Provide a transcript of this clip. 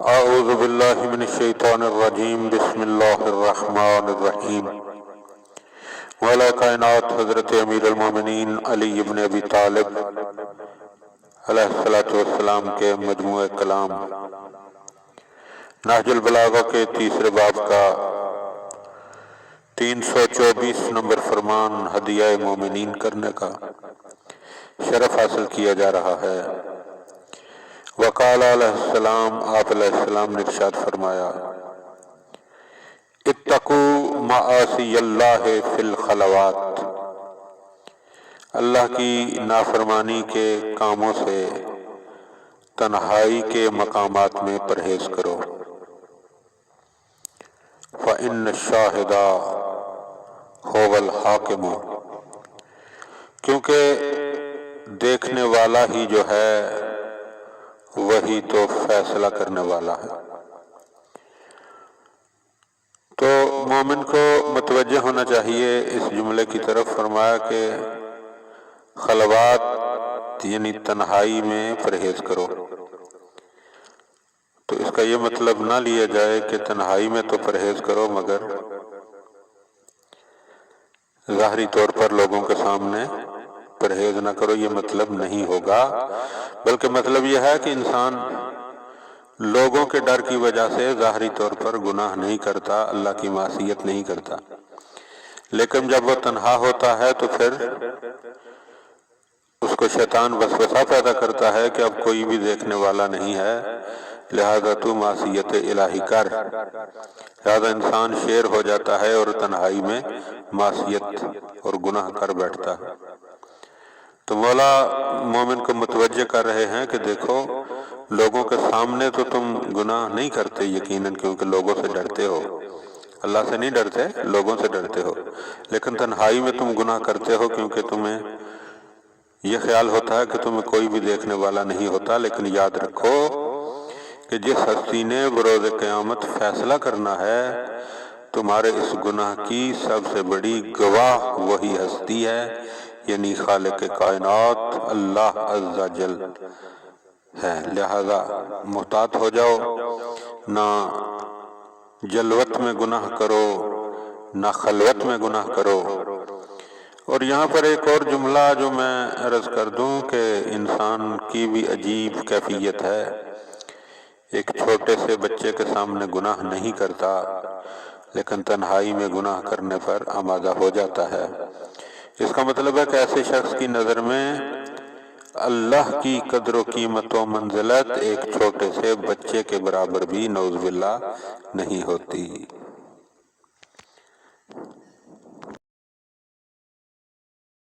اعوذ باللہ من الشیطان الرجیم بسم اللہ الرحمن الرحیم۔ مولا کائنات حضرت امیر المومنین علی ابن ابی طالب علیہ السلام کے مجموعہ کلام نہج البلاغہ کے تیسرے باب کا 324 نمبر فرمان ہدیہ مومنین کرنے کا شرف حاصل کیا جا رہا ہے۔ وقال علیہ السلام، آپ علیہ السلام نے ارشاد فرمایا، اتقوا معاصی اللہ فی الخلوات، اللہ کی نافرمانی کے کاموں سے تنہائی کے مقامات میں پرہیز کرو۔ فإن الشاہد هو الحاکم، کیونکہ دیکھنے والا ہی جو ہے وہی تو فیصلہ کرنے والا ہے۔ تو مومن کو متوجہ ہونا چاہیے اس جملے کی طرف۔ فرمایا کہ خلوات یعنی تنہائی میں پرہیز کرو، تو اس کا یہ مطلب نہ لیا جائے کہ تنہائی میں تو پرہیز کرو مگر ظاہری طور پر لوگوں کے سامنے پرہیز نہ کرو، یہ مطلب نہیں ہوگا، بلکہ مطلب یہ ہے کہ انسان لوگوں کے ڈر کی وجہ سے ظاہری طور پر گناہ نہیں کرتا، اللہ کی معصیت نہیں کرتا، لیکن جب وہ تنہا ہوتا ہے تو پھر اس کو شیطان وسوسہ پیدا کرتا ہے کہ اب کوئی بھی دیکھنے والا نہیں ہے، لہذا تو معصیت الہی کر۔ لہذا انسان شیر ہو جاتا ہے اور تنہائی میں معصیت اور گناہ کر بیٹھتا ہے۔ تو مولا مومن کو متوجہ کر رہے ہیں کہ دیکھو، لوگوں کے سامنے تو تم گناہ نہیں کرتے یقیناً، کیونکہ لوگوں سے ڈرتے ہو، اللہ سے نہیں ڈرتے، لوگوں سے ڈرتے ہو، لیکن تنہائی میں تم گناہ کرتے ہو کیونکہ تمہیں یہ خیال ہوتا ہے کہ تمہیں کوئی بھی دیکھنے والا نہیں ہوتا۔ لیکن یاد رکھو کہ جس ہستی نے بروز قیامت فیصلہ کرنا ہے، تمہارے اس گناہ کی سب سے بڑی گواہ وہی ہستی ہے، یعنی خالق کائنات اللہ عز و جل ہے۔ لہذا محتاط ہو جاؤ، نہ جلوت میں گناہ کرو نہ خلوت میں گناہ کرو۔ اور یہاں پر ایک اور جملہ جو میں عرض کر دوں کہ انسان کی بھی عجیب کیفیت ہے، ایک چھوٹے سے بچے کے سامنے گناہ نہیں کرتا، لیکن تنہائی میں گناہ کرنے پر آمادہ ہو جاتا ہے۔ اس کا مطلب ہے کہ ایسے شخص کی نظر میں اللہ کی قدر و قیمت و منزلت ایک چھوٹے سے بچے کے برابر بھی نعوذ باللہ نہیں ہوتی۔